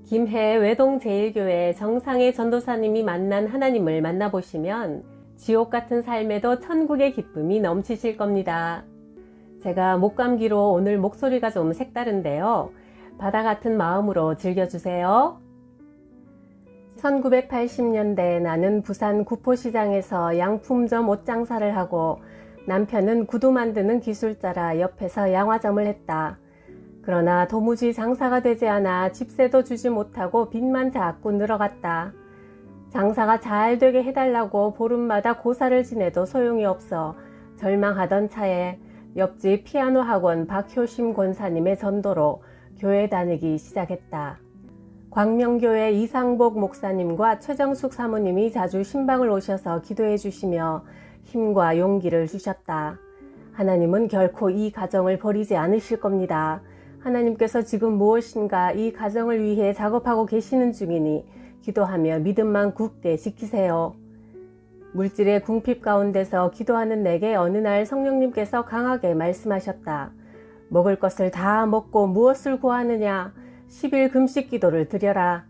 김해 외동제일교회 정상의 전도사님이 만난 하나님을 만나보시면 지옥 같은 삶에도 천국의 기쁨이 넘치실 겁니다. 제가 목감기로 오늘 목소리가 좀 색다른데요. 바다 같은 마음으로 즐겨주세요. 1980년대 나는 부산 구포시장에서 양품점 옷장사를 하고 남편은 구두 만드는 기술자라 옆에서 양화점을 했다. 그러나 도무지 장사가 되지 않아 집세도 주지 못하고 빚만 자꾸 늘어갔다. 장사가 잘 되게 해달라고 보름마다 고사를 지내도 소용이 없어 절망하던 차에 옆집 피아노 학원 박효심 권사님의 전도로 교회 다니기 시작했다. 광명교회 이상복 목사님과 최정숙 사모님이 자주 신방을 오셔서 기도해 주시며 힘과 용기를 주셨다. 하나님은 결코 이 가정을 버리지 않으실 겁니다. 하나님께서 지금 무엇인가 이 가정을 위해 작업하고 계시는 중이니 기도하며 믿음만 굳게 지키세요. 물질의 궁핍 가운데서 기도하는 내게 어느 날 성령님께서 강하게 말씀하셨다. 먹을 것을 다 먹고 무엇을 구하느냐? 10일 금식 기도를 드려라.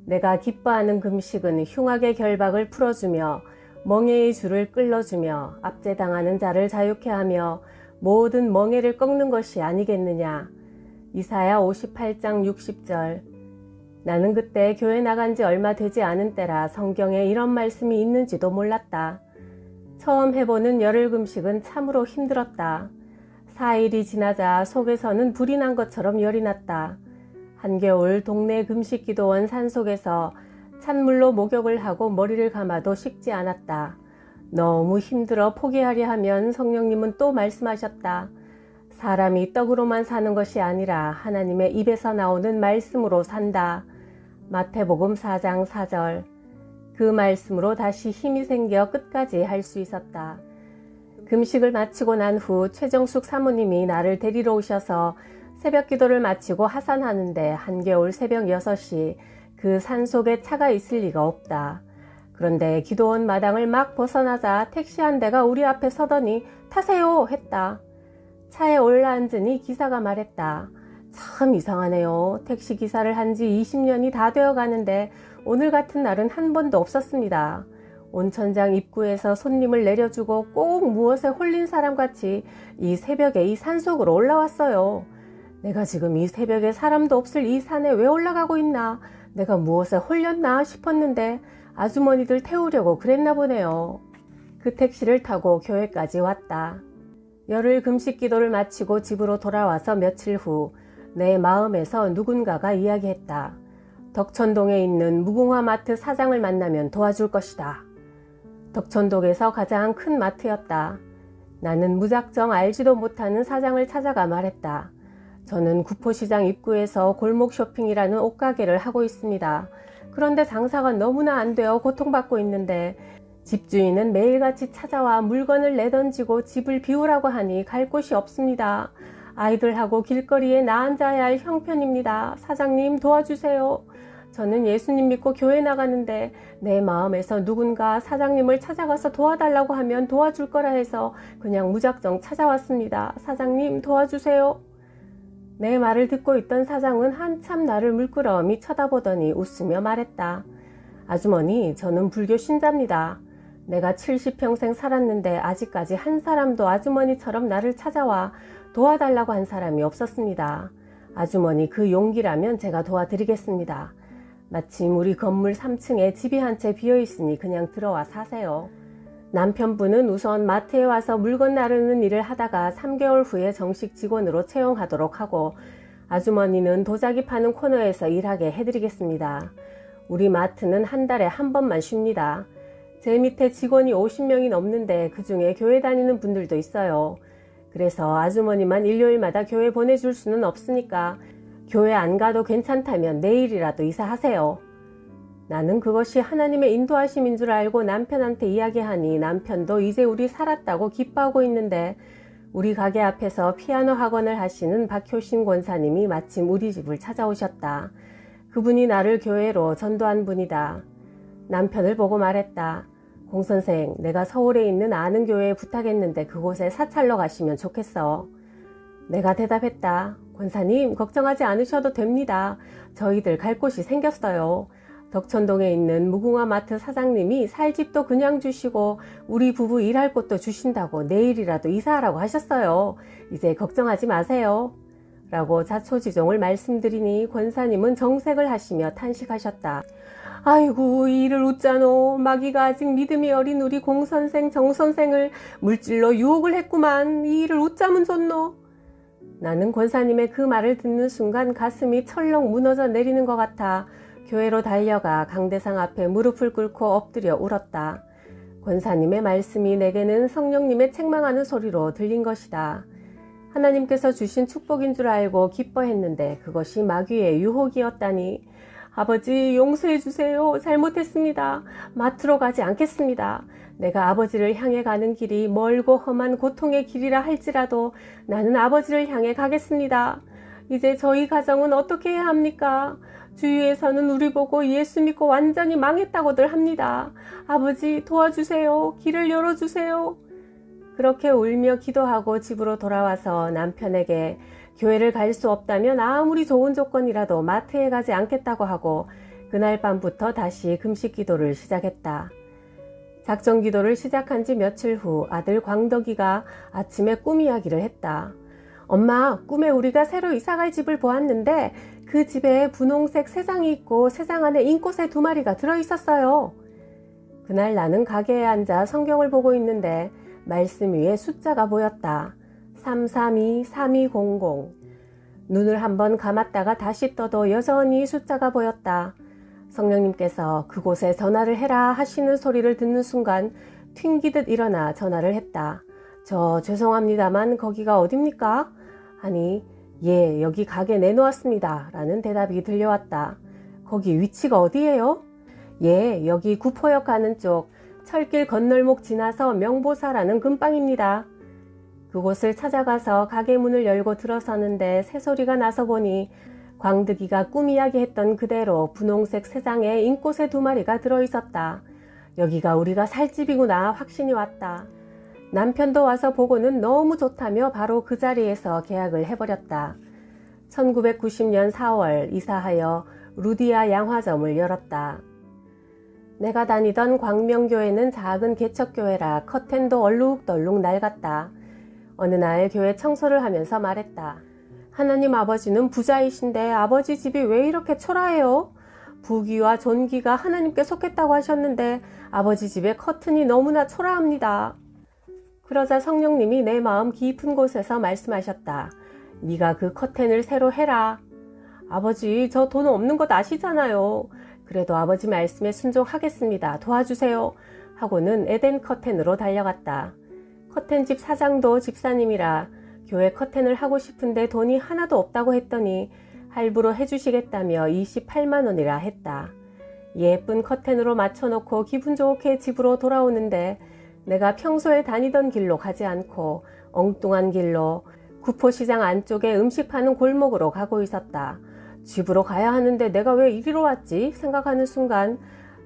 내가 기뻐하는 금식은 흉악의 결박을 풀어주며 멍에의 줄을 끌어주며 압제당하는 자를 자유케 하며 모든 멍에를 꺾는 것이 아니겠느냐. 이사야 58장 60절. 나는 그때 교회 나간 지 얼마 되지 않은 때라 성경에 이런 말씀이 있는지도 몰랐다. 처음 해보는 열흘 금식은 참으로 힘들었다. 4일이 지나자 속에서는 불이 난 것처럼 열이 났다. 한겨울 동네 금식기도원 산속에서 찬물로 목욕을 하고 머리를 감아도 식지 않았다. 너무 힘들어 포기하려 하면 성령님은 또 말씀하셨다. 사람이 떡으로만 사는 것이 아니라 하나님의 입에서 나오는 말씀으로 산다. 마태복음 4장 4절. 그 말씀으로 다시 힘이 생겨 끝까지 할 수 있었다. 금식을 마치고 난 후 최정숙 사모님이 나를 데리러 오셔서 새벽 기도를 마치고 하산하는데 한겨울 새벽 6시 그 산속에 차가 있을 리가 없다. 그런데 기도원 마당을 막 벗어나자 택시 한 대가 우리 앞에 서더니 타세요 했다. 차에 올라앉으니 기사가 말했다. 참 이상하네요. 택시 기사를 한 지 20년이 다 되어 가는데 오늘 같은 날은 한 번도 없었습니다. 온천장 입구에서 손님을 내려주고 꼭 무엇에 홀린 사람같이 이 새벽에 이 산속으로 올라왔어요. 내가 지금 이 새벽에 사람도 없을 이 산에 왜 올라가고 있나? 내가 무엇에 홀렸나 싶었는데 아주머니들 태우려고 그랬나 보네요. 그 택시를 타고 교회까지 왔다. 열흘 금식 기도를 마치고 집으로 돌아와서 며칠 후 내 마음에서 누군가가 이야기했다. 덕천동에 있는 무궁화 마트 사장을 만나면 도와줄 것이다. 덕천동에서 가장 큰 마트였다. 나는 무작정 알지도 못하는 사장을 찾아가 말했다. 저는 구포시장 입구에서 골목 쇼핑이라는 옷가게를 하고 있습니다. 그런데 장사가 너무나 안 되어 고통받고 있는데 집주인은 매일같이 찾아와 물건을 내던지고 집을 비우라고 하니 갈 곳이 없습니다. 아이들하고 길거리에 나앉아야 할 형편입니다. 사장님 도와주세요. 저는 예수님 믿고 교회 나가는데 내 마음에서 누군가 사장님을 찾아가서 도와달라고 하면 도와줄 거라 해서 그냥 무작정 찾아왔습니다. 사장님 도와주세요. 내 말을 듣고 있던 사장은 한참 나를 물끄러미 쳐다보더니 웃으며 말했다. 아주머니, 저는 불교 신자입니다. 내가 70평생 살았는데 아직까지 한 사람도 아주머니처럼 나를 찾아와 도와달라고 한 사람이 없었습니다. 아주머니 그 용기라면 제가 도와드리겠습니다. 마침 우리 건물 3층에 집이 한 채 비어있으니 그냥 들어와 사세요. 남편분은 우선 마트에 와서 물건 나르는 일을 하다가 3개월 후에 정식 직원으로 채용하도록 하고 아주머니는 도자기 파는 코너에서 일하게 해드리겠습니다. 우리 마트는 한 달에 한 번만 쉽니다. 제 밑에 직원이 50명이 넘는데 그중에 교회 다니는 분들도 있어요. 그래서 아주머니만 일요일마다 교회 보내줄 수는 없으니까 교회 안 가도 괜찮다면 내일이라도 이사하세요. 나는 그것이 하나님의 인도하심인 줄 알고 남편한테 이야기하니 남편도 이제 우리 살았다고 기뻐하고 있는데 우리 가게 앞에서 피아노 학원을 하시는 박효신 권사님이 마침 우리 집을 찾아오셨다. 그분이 나를 교회로 전도한 분이다. 남편을 보고 말했다. 공선생, 내가 서울에 있는 아는 교회에 부탁했는데 그곳에 사찰로 가시면 좋겠어. 내가 대답했다. 권사님, 걱정하지 않으셔도 됩니다. 저희들 갈 곳이 생겼어요. 덕천동에 있는 무궁화 마트 사장님이 살 집도 그냥 주시고 우리 부부 일할 곳도 주신다고 내일이라도 이사하라고 하셨어요. 이제 걱정하지 마세요. 라고 자초지종을 말씀드리니 권사님은 정색을 하시며 탄식하셨다. 아이고, 이 일을 웃자노. 마귀가 아직 믿음이 어린 우리 공선생 정선생을 물질로 유혹을 했구만. 이 일을 웃자면 좋노. 나는 권사님의 그 말을 듣는 순간 가슴이 철렁 무너져 내리는 것 같아 교회로 달려가 강대상 앞에 무릎을 꿇고 엎드려 울었다. 권사님의 말씀이 내게는 성령님의 책망하는 소리로 들린 것이다. 하나님께서 주신 축복인 줄 알고 기뻐했는데 그것이 마귀의 유혹이었다니. 아버지, 용서해 주세요. 잘못했습니다. 마트로 가지 않겠습니다. 내가 아버지를 향해 가는 길이 멀고 험한 고통의 길이라 할지라도 나는 아버지를 향해 가겠습니다. 이제 저희 가정은 어떻게 해야 합니까? 주위에서는 우리 보고 예수 믿고 완전히 망했다고들 합니다. 아버지, 도와주세요. 길을 열어주세요. 그렇게 울며 기도하고 집으로 돌아와서 남편에게 교회를 갈 수 없다면 아무리 좋은 조건이라도 마트에 가지 않겠다고 하고 그날 밤부터 다시 금식 기도를 시작했다. 작정 기도를 시작한 지 며칠 후 아들 광덕이가 아침에 꿈 이야기를 했다. 엄마, 꿈에 우리가 새로 이사갈 집을 보았는데 그 집에 분홍색 새장이 있고 새장 안에 잉꽃새 2마리가 들어있었어요. 그날 나는 가게에 앉아 성경을 보고 있는데 말씀 위에 숫자가 보였다. 332-3200. 눈을 한번 감았다가 다시 떠도 여전히 숫자가 보였다. 성령님께서 그곳에 전화를 해라 하시는 소리를 듣는 순간 튕기듯 일어나 전화를 했다. 저 죄송합니다만 거기가 어딥니까? 아니, 예, 여기 가게 내놓았습니다. 라는 대답이 들려왔다. 거기 위치가 어디예요? 예, 여기 구포역 가는 쪽 철길 건널목 지나서 명보사라는 근방입니다. 그곳을 찾아가서 가게 문을 열고 들어서는데 새소리가 나서 보니 광득이가 꿈 이야기했던 그대로 분홍색 새장에 잉꽃새 2마리가 들어있었다. 여기가 우리가 살 집이구나 확신이 왔다. 남편도 와서 보고는 너무 좋다며 바로 그 자리에서 계약을 해버렸다. 1990년 4월 이사하여 루디아 양화점을 열었다. 내가 다니던 광명교회는 작은 개척교회라 커튼도 얼룩덜룩 낡았다. 어느 날 교회 청소를 하면서 말했다. 하나님 아버지는 부자이신데 아버지 집이 왜 이렇게 초라해요? 부귀와 존귀가 하나님께 속했다고 하셨는데 아버지 집의 커튼이 너무나 초라합니다. 그러자 성령님이 내 마음 깊은 곳에서 말씀하셨다. 네가 그 커튼을 새로 해라. 아버지, 저 돈 없는 것 아시잖아요. 그래도 아버지 말씀에 순종하겠습니다. 도와주세요. 하고는 에덴 커튼으로 달려갔다. 커튼집 사장도 집사님이라 교회 커튼을 하고 싶은데 돈이 하나도 없다고 했더니 할부로 해주시겠다며 28만 원이라 했다. 예쁜 커튼으로 맞춰놓고 기분 좋게 집으로 돌아오는데 내가 평소에 다니던 길로 가지 않고 엉뚱한 길로 구포시장 안쪽에 음식 파는 골목으로 가고 있었다. 집으로 가야 하는데 내가 왜 이리로 왔지 생각하는 순간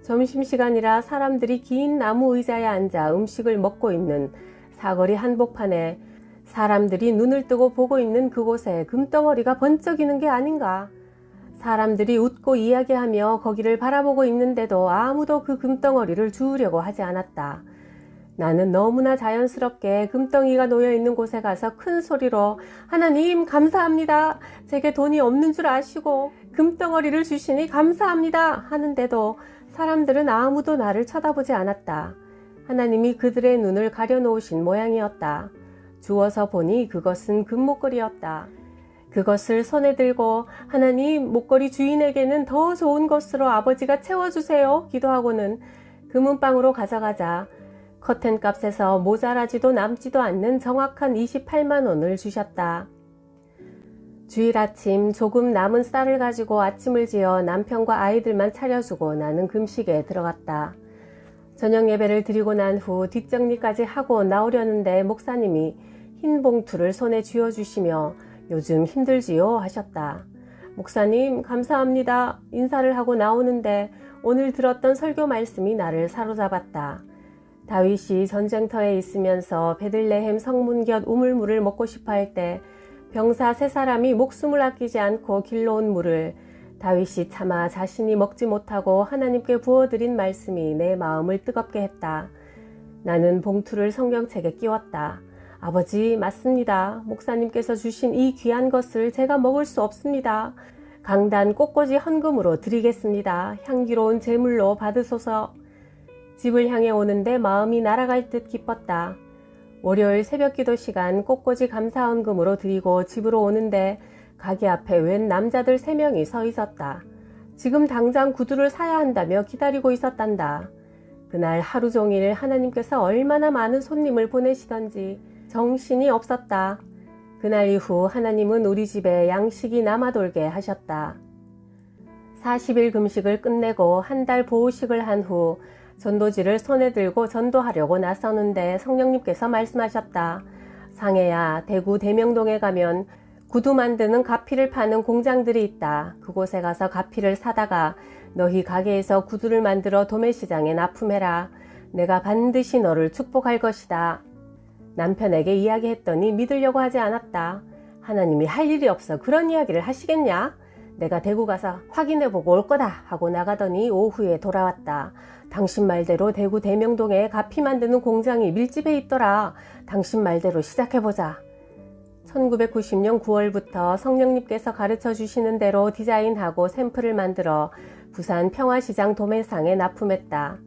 점심시간이라 사람들이 긴 나무 의자에 앉아 음식을 먹고 있는 사거리 한복판에 사람들이 눈을 뜨고 보고 있는 그곳에 금덩어리가 번쩍이는 게 아닌가. 사람들이 웃고 이야기하며 거기를 바라보고 있는데도 아무도 그 금덩어리를 주우려고 하지 않았다. 나는 너무나 자연스럽게 금덩이가 놓여있는 곳에 가서 큰 소리로 하나님 감사합니다. 제게 돈이 없는 줄 아시고 금덩어리를 주시니 감사합니다 하는데도 사람들은 아무도 나를 쳐다보지 않았다. 하나님이 그들의 눈을 가려놓으신 모양이었다. 주워서 보니 그것은 금목걸이였다. 그것을 손에 들고 하나님, 목걸이 주인에게는 더 좋은 것으로 아버지가 채워주세요 기도하고는 금은방으로 가져가자 커튼 값에서 모자라지도 남지도 않는 정확한 28만 원을 주셨다. 주일 아침 조금 남은 쌀을 가지고 아침을 지어 남편과 아이들만 차려주고 나는 금식에 들어갔다. 저녁 예배를 드리고 난 후 뒷정리까지 하고 나오려는데 목사님이 흰 봉투를 손에 쥐어주시며 요즘 힘들지요 하셨다. 목사님 감사합니다. 인사를 하고 나오는데 오늘 들었던 설교 말씀이 나를 사로잡았다. 다윗이 전쟁터에 있으면서 베들레헴 성문 곁 우물물을 먹고 싶어 할 때 병사 3사람이 목숨을 아끼지 않고 길러온 물을 다윗이 차마 자신이 먹지 못하고 하나님께 부어드린 말씀이 내 마음을 뜨겁게 했다. 나는 봉투를 성경책에 끼웠다. 아버지, 맞습니다. 목사님께서 주신 이 귀한 것을 제가 먹을 수 없습니다. 강단 꽃꽂이 헌금으로 드리겠습니다. 향기로운 제물로 받으소서. 집을 향해 오는데 마음이 날아갈 듯 기뻤다. 월요일 새벽기도 시간 꽃꽂이 감사헌금으로 드리고 집으로 오는데 가게 앞에 웬 남자들 3명이 서 있었다. 지금 당장 구두를 사야 한다며 기다리고 있었단다. 그날 하루 종일 하나님께서 얼마나 많은 손님을 보내시던지 정신이 없었다. 그날 이후 하나님은 우리 집에 양식이 남아돌게 하셨다. 40일 금식을 끝내고 한 달 보호식을 한 후 전도지를 손에 들고 전도하려고 나서는데 성령님께서 말씀하셨다. 상해야, 대구 대명동에 가면 구두 만드는 가피를 파는 공장들이 있다. 그곳에 가서 가피를 사다가 너희 가게에서 구두를 만들어 도매시장에 납품해라. 내가 반드시 너를 축복할 것이다. 남편에게 이야기했더니 믿으려고 하지 않았다. 하나님이 할 일이 없어 그런 이야기를 하시겠냐? 내가 대구 가서 확인해보고 올 거다 하고 나가더니 오후에 돌아왔다. 당신 말대로 대구 대명동에 가피 만드는 공장이 밀집해 있더라. 당신 말대로 시작해보자. 1990년 9월부터 성령님께서 가르쳐 주시는 대로 디자인하고 샘플을 만들어 부산 평화시장 도매상에 납품했다.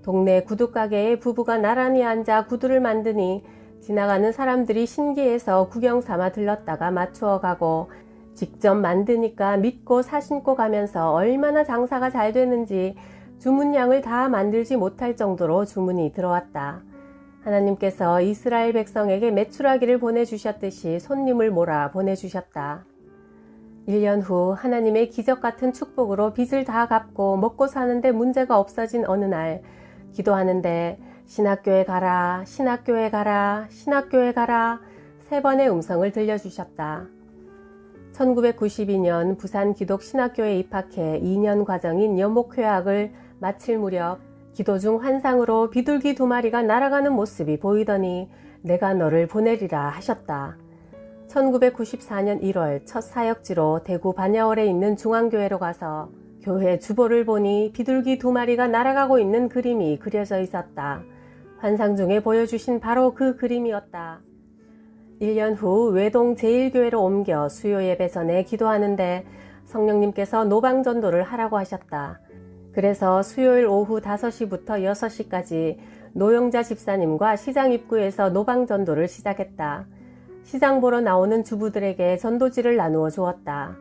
동네 구두가게에 부부가 나란히 앉아 구두를 만드니 지나가는 사람들이 신기해서 구경 삼아 들렀다가 맞추어 가고 직접 만드니까 믿고 사신고 가면서 얼마나 장사가 잘 되는지 주문량을 다 만들지 못할 정도로 주문이 들어왔다. 하나님께서 이스라엘 백성에게 메추라기를 보내주셨듯이 손님을 몰아 보내주셨다. 1년 후 하나님의 기적 같은 축복으로 빚을 다 갚고 먹고 사는데 문제가 없어진 어느 날 기도하는데 신학교에 가라, 신학교에 가라, 신학교에 가라 3번의 음성을 들려주셨다. 1992년 부산 기독신학교에 입학해 2년 과정인 연목회학을 마칠 무렵 기도 중 환상으로 비둘기 2마리가 날아가는 모습이 보이더니 내가 너를 보내리라 하셨다. 1994년 1월 첫 사역지로 대구 반야월에 있는 중앙교회로 가서 교회 주보를 보니 비둘기 2마리가 날아가고 있는 그림이 그려져 있었다. 환상 중에 보여주신 바로 그 그림이었다. 1년 후 외동 제1교회로 옮겨 수요 예배 전에 기도하는데 성령님께서 노방전도를 하라고 하셨다. 그래서 수요일 오후 5시부터 6시까지 노영자 집사님과 시장 입구에서 노방전도를 시작했다. 시장 보러 나오는 주부들에게 전도지를 나누어 주었다.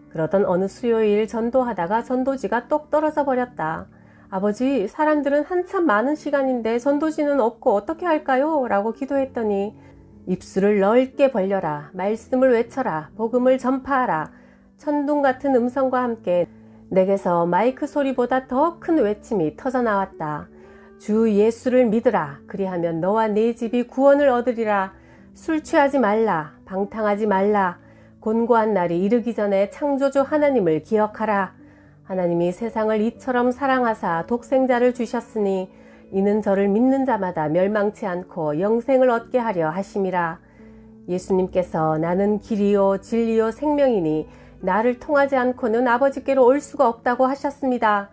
그러던 어느 수요일 전도하다가 전도지가 똑 떨어져 버렸다. 아버지, 사람들은 한참 많은 시간인데 전도지는 없고 어떻게 할까요? 라고 기도했더니 입술을 넓게 벌려라. 말씀을 외쳐라. 복음을 전파하라. 천둥 같은 음성과 함께 내게서 마이크 소리보다 더 큰 외침이 터져나왔다. 주 예수를 믿으라. 그리하면 너와 네 집이 구원을 얻으리라. 술 취하지 말라. 방탕하지 말라. 곤고한 날이 이르기 전에 창조주 하나님을 기억하라. 하나님이 세상을 이처럼 사랑하사 독생자를 주셨으니 이는 저를 믿는 자마다 멸망치 않고 영생을 얻게 하려 하심이라. 예수님께서 나는 길이요 진리요 생명이니 나를 통하지 않고는 아버지께로 올 수가 없다고 하셨습니다.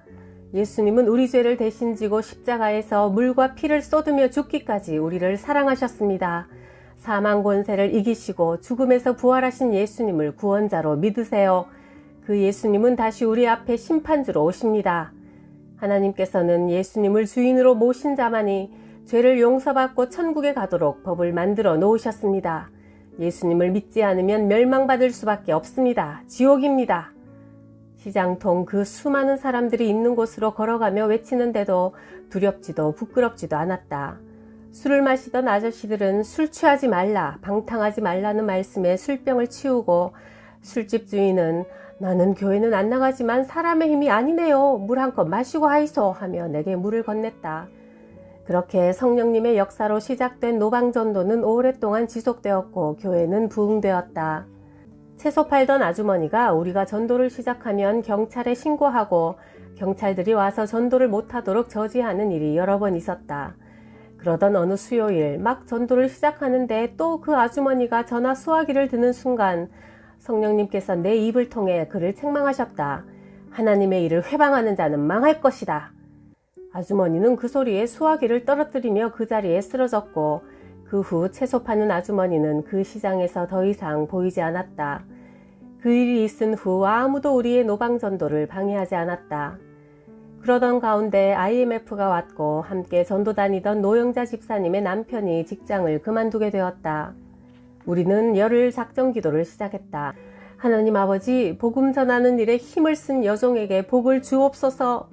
예수님은 우리 죄를 대신 지고 십자가에서 물과 피를 쏟으며 죽기까지 우리를 사랑하셨습니다. 사망 권세를 이기시고 죽음에서 부활하신 예수님을 구원자로 믿으세요. 그 예수님은 다시 우리 앞에 심판주로 오십니다. 하나님께서는 예수님을 주인으로 모신 자만이 죄를 용서받고 천국에 가도록 법을 만들어 놓으셨습니다. 예수님을 믿지 않으면 멸망받을 수밖에 없습니다. 지옥입니다. 시장통 그 수많은 사람들이 있는 곳으로 걸어가며 외치는데도 두렵지도 부끄럽지도 않았다. 술을 마시던 아저씨들은 술 취하지 말라, 방탕하지 말라는 말씀에 술병을 치우고 술집 주인은 나는 교회는 안 나가지만 사람의 힘이 아니네요. 물 한 컵 마시고 하이소 하며 내게 물을 건넸다. 그렇게 성령님의 역사로 시작된 노방전도는 오랫동안 지속되었고 교회는 부흥되었다. 채소 팔던 아주머니가 우리가 전도를 시작하면 경찰에 신고하고 경찰들이 와서 전도를 못하도록 저지하는 일이 여러 번 있었다. 그러던 어느 수요일 막 전도를 시작하는데 또 그 아주머니가 전화 수화기를 드는 순간 성령님께서 내 입을 통해 그를 책망하셨다. 하나님의 일을 회방하는 자는 망할 것이다. 아주머니는 그 소리에 수화기를 떨어뜨리며 그 자리에 쓰러졌고 그 후 채소 파는 아주머니는 그 시장에서 더 이상 보이지 않았다. 그 일이 있은 후 아무도 우리의 노방전도를 방해하지 않았다. 그러던 가운데 IMF가 왔고 함께 전도 다니던 노영자 집사님의 남편이 직장을 그만두게 되었다. 우리는 열흘 작정 기도를 시작했다. 하나님 아버지, 복음 전하는 일에 힘을 쓴 여종에게 복을 주옵소서.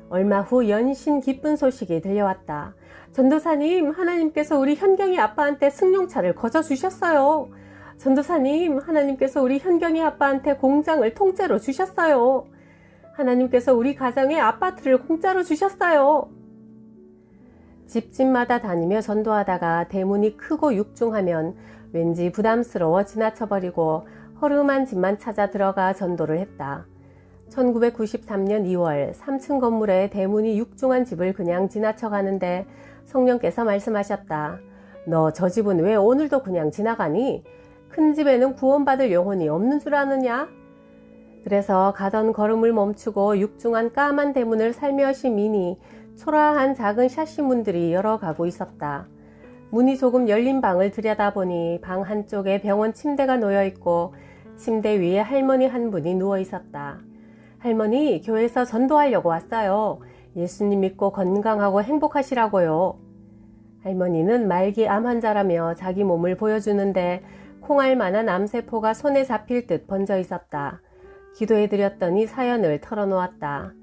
얼마 후 연신 기쁜 소식이 들려왔다. 전도사님, 하나님께서 우리 현경이 아빠한테 승용차를 거저 주셨어요. 전도사님, 하나님께서 우리 현경이 아빠한테 공장을 통째로 주셨어요. 하나님께서 우리 가정에 아파트를 공짜로 주셨어요. 집집마다 다니며 전도하다가 대문이 크고 육중하면 왠지 부담스러워 지나쳐버리고 허름한 집만 찾아 들어가 전도를 했다. 1993년 2월 3층 건물에 대문이 육중한 집을 그냥 지나쳐 가는데 성령께서 말씀하셨다. 너 저 집은 왜 오늘도 그냥 지나가니? 큰 집에는 구원받을 영혼이 없는 줄 아느냐? 그래서 가던 걸음을 멈추고 육중한 까만 대문을 살며시 미니 초라한 작은 샤시 문들이 열어가고 있었다. 문이 조금 열린 방을 들여다보니 방 한쪽에 병원 침대가 놓여있고 침대 위에 할머니 한 분이 누워있었다. 할머니, 교회에서 전도하려고 왔어요. 예수님 믿고 건강하고 행복하시라고요. 할머니는 말기 암 환자라며 자기 몸을 보여주는데 콩알만한 암세포가 손에 잡힐 듯 번져 있었다. 기도해드렸더니 사연을 털어놓았다.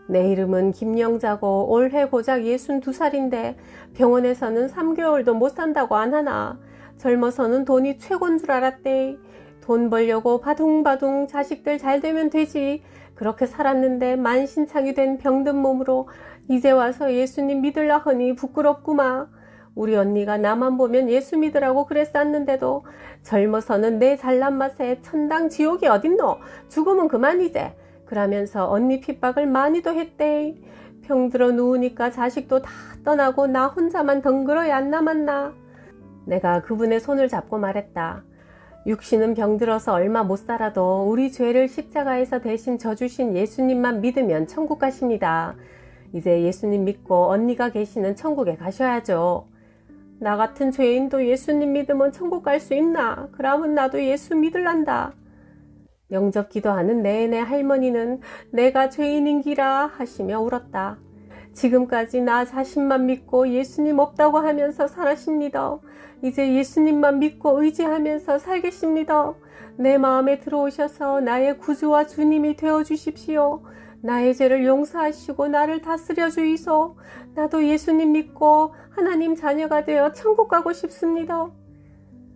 내 이름은 김영자고 올해 고작 62살인데 병원에서는 3개월도 못 산다고 안 하나. 젊어서는 돈이 최고인 줄 알았대. 돈 벌려고 바둥바둥 자식들 잘 되면 되지. 그렇게 살았는데 만신창이 된 병든 몸으로 이제 와서 예수님 믿으려 하니 부끄럽구마. 우리 언니가 나만 보면 예수 믿으라고 그랬었는데도 젊어서는 내 잘난 맛에 천당 지옥이 어딨노? 죽으면 그만 이제. 그러면서 언니 핍박을 많이도 했대. 병들어 누우니까 자식도 다 떠나고 나 혼자만 덩그러이 안 남았나. 내가 그분의 손을 잡고 말했다. 육신은 병들어서 얼마 못 살아도 우리 죄를 십자가에서 대신 져주신 예수님만 믿으면 천국 가십니다. 이제 예수님 믿고 언니가 계시는 천국에 가셔야죠. 나 같은 죄인도 예수님 믿으면 천국 갈 수 있나? 그러면 나도 예수 믿을란다. 영접 기도하는 내내 할머니는 내가 죄인인기라 하시며 울었다. 지금까지 나 자신만 믿고 예수님 없다고 하면서 살았습니다. 이제 예수님만 믿고 의지하면서 살겠습니다. 내 마음에 들어오셔서 나의 구주와 주님이 되어주십시오. 나의 죄를 용서하시고 나를 다스려 주이소. 나도 예수님 믿고 하나님 자녀가 되어 천국 가고 싶습니다.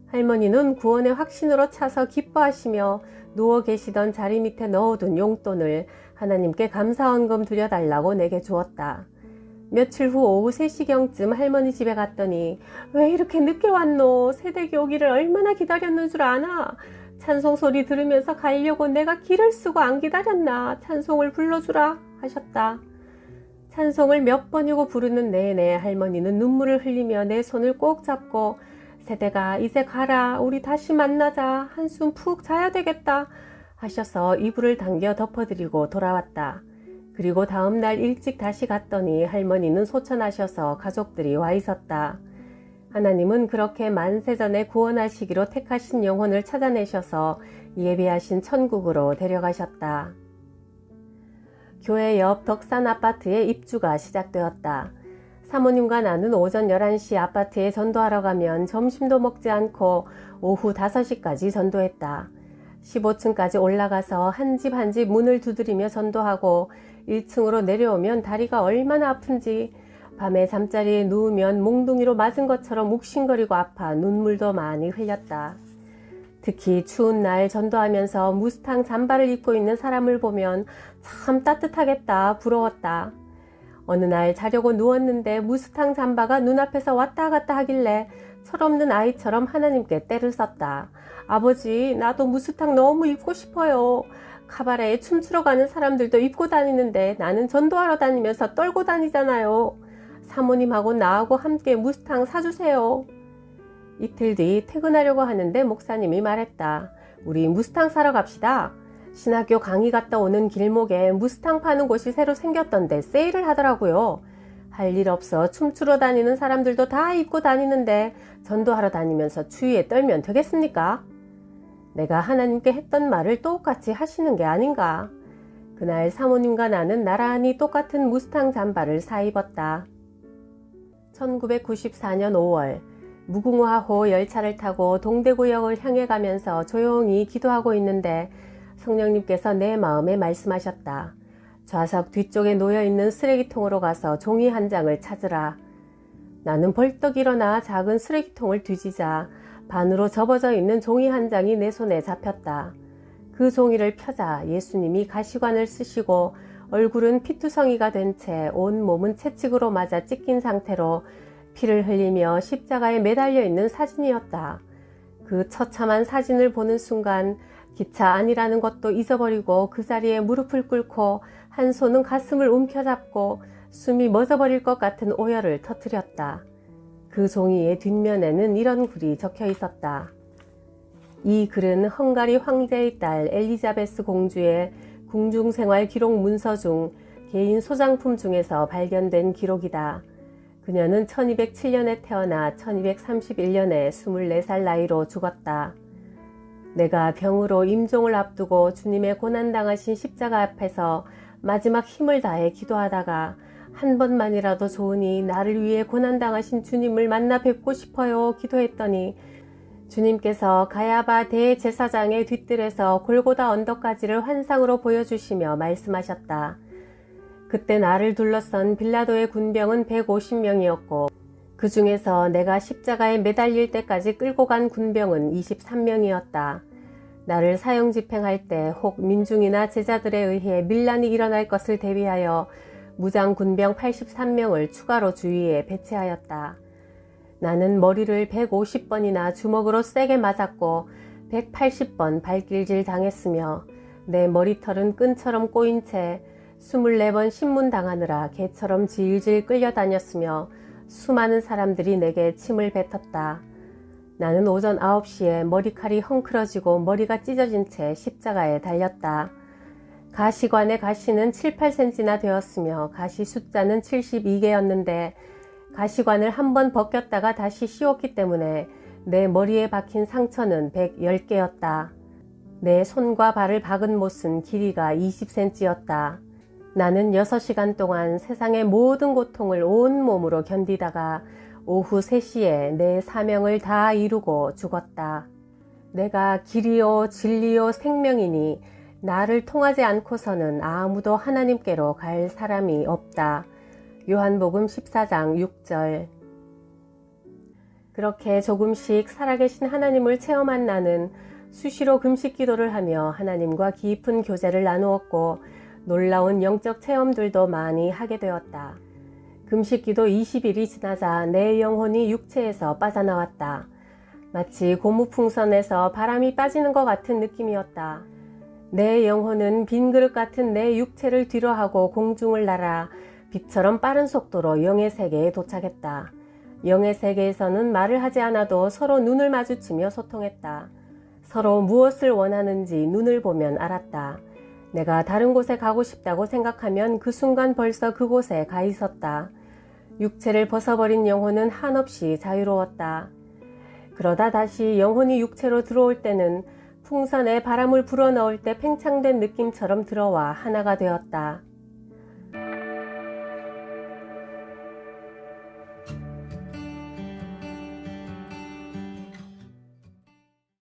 할머니는 구원의 확신으로 차서 기뻐하시며 누워 계시던 자리 밑에 넣어둔 용돈을 하나님께 감사헌금 드려달라고 내게 주었다. 며칠 후 오후 3시경쯤 할머니 집에 갔더니 왜 이렇게 늦게 왔노? 새댁이 오기를 얼마나 기다렸는 줄 아나? 찬송 소리 들으면서 가려고 내가 길을 쓰고 안 기다렸나? 찬송을 불러주라 하셨다. 찬송을 몇 번이고 부르는 내내 할머니는 눈물을 흘리며 내 손을 꼭 잡고 세대가 이제 가라. 우리 다시 만나자. 한숨 푹 자야 되겠다 하셔서 이불을 당겨 덮어드리고 돌아왔다. 그리고 다음날 일찍 다시 갔더니 할머니는 소천하셔서 가족들이 와 있었다. 하나님은 그렇게 만세전에 구원하시기로 택하신 영혼을 찾아내셔서 예비하신 천국으로 데려가셨다. 교회 옆 덕산 아파트에 입주가 시작되었다. 사모님과 나는 오전 11시 아파트에 전도하러 가면 점심도 먹지 않고 오후 5시까지 전도했다. 15층까지 올라가서 한 집 한 집 문을 두드리며 전도하고 1층으로 내려오면 다리가 얼마나 아픈지 밤에 잠자리에 누우면 몽둥이로 맞은 것처럼 욱신거리고 아파 눈물도 많이 흘렸다. 특히 추운 날 전도하면서 무스탕 잠바를 입고 있는 사람을 보면 참 따뜻하겠다 부러웠다. 어느 날 자려고 누웠는데 무스탕 잠바가 눈앞에서 왔다 갔다 하길래 철없는 아이처럼 하나님께 떼를 썼다. 아버지, 나도 무스탕 너무 입고 싶어요. 카바레에 춤추러 가는 사람들도 입고 다니는데 나는 전도하러 다니면서 떨고 다니잖아요. 사모님하고 나하고 함께 무스탕 사주세요. 이틀 뒤 퇴근하려고 하는데 목사님이 말했다. 우리 무스탕 사러 갑시다. 신학교 강의 갔다 오는 길목에 무스탕 파는 곳이 새로 생겼던데 세일을 하더라고요. 할 일 없어 춤추러 다니는 사람들도 다 입고 다니는데 전도하러 다니면서 추위에 떨면 되겠습니까? 내가 하나님께 했던 말을 똑같이 하시는 게 아닌가. 그날 사모님과 나는 나란히 똑같은 무스탕 잠바를 사입었다. 1994년 5월 무궁화호 열차를 타고 동대구역을 향해 가면서 조용히 기도하고 있는데 성령님께서 내 마음에 말씀하셨다. 좌석 뒤쪽에 놓여있는 쓰레기통으로 가서 종이 한 장을 찾으라. 나는 벌떡 일어나 작은 쓰레기통을 뒤지자 반으로 접어져 있는 종이 한 장이 내 손에 잡혔다. 그 종이를 펴자 예수님이 가시관을 쓰시고 얼굴은 피투성이가 된 채 온 몸은 채찍으로 맞아 찢긴 상태로 피를 흘리며 십자가에 매달려 있는 사진이었다. 그 처참한 사진을 보는 순간 기차 안이라는 것도 잊어버리고 그 자리에 무릎을 꿇고 한 손은 가슴을 움켜잡고 숨이 멎어버릴 것 같은 오열을 터뜨렸다. 그 종이의 뒷면에는 이런 글이 적혀 있었다. 이 글은 헝가리 황제의 딸 엘리자베스 공주의 궁중생활 기록 문서 중 개인 소장품 중에서 발견된 기록이다. 그녀는 1207년에 태어나 1231년에 24살 나이로 죽었다. 내가 병으로 임종을 앞두고 주님의 고난당하신 십자가 앞에서 마지막 힘을 다해 기도하다가 한 번만이라도 좋으니 나를 위해 고난당하신 주님을 만나 뵙고 싶어요 기도했더니 주님께서 가야바 대제사장의 뒤뜰에서 골고다 언덕까지를 환상으로 보여주시며 말씀하셨다. 그때 나를 둘러선 빌라도의 군병은 150명이었고 그 중에서 내가 십자가에 매달릴 때까지 끌고 간 군병은 23명이었다. 나를 사형 집행할 때 혹 민중이나 제자들에 의해 밀란이 일어날 것을 대비하여 무장 군병 83명을 추가로 주위에 배치하였다. 나는 머리를 150번이나 주먹으로 세게 맞았고 180번 발길질 당했으며 내 머리털은 끈처럼 꼬인 채 24번 신문 당하느라 개처럼 질질 끌려다녔으며 수많은 사람들이 내게 침을 뱉었다. 나는 오전 9시에 머리칼이 헝클어지고 머리가 찢어진 채 십자가에 달렸다. 가시관의 가시는 7, 8cm나 되었으며 가시 숫자는 72개였는데 가시관을 한번 벗겼다가 다시 씌웠기 때문에 내 머리에 박힌 상처는 110개였다. 내 손과 발을 박은 못은 길이가 20cm였다. 나는 6시간 동안 세상의 모든 고통을 온몸으로 견디다가 오후 3시에 내 사명을 다 이루고 죽었다. 내가 길이요 진리요 생명이니 나를 통하지 않고서는 아무도 하나님께로 갈 사람이 없다. 요한복음 14장 6절. 그렇게 조금씩 살아계신 하나님을 체험한 나는 수시로 금식 기도를 하며 하나님과 깊은 교제를 나누었고 놀라운 영적 체험들도 많이 하게 되었다. 금식 기도 20일이 지나자 내 영혼이 육체에서 빠져나왔다. 마치 고무풍선에서 바람이 빠지는 것 같은 느낌이었다. 내 영혼은 빈 그릇 같은 내 육체를 뒤로하고 공중을 날아 빛처럼 빠른 속도로 영의 세계에 도착했다. 영의 세계에서는 말을 하지 않아도 서로 눈을 마주치며 소통했다. 서로 무엇을 원하는지 눈을 보면 알았다. 내가 다른 곳에 가고 싶다고 생각하면 그 순간 벌써 그곳에 가 있었다. 육체를 벗어버린 영혼은 한없이 자유로웠다. 그러다 다시 영혼이 육체로 들어올 때는 풍선에 바람을 불어넣을 때 팽창된 느낌처럼 들어와 하나가 되었다.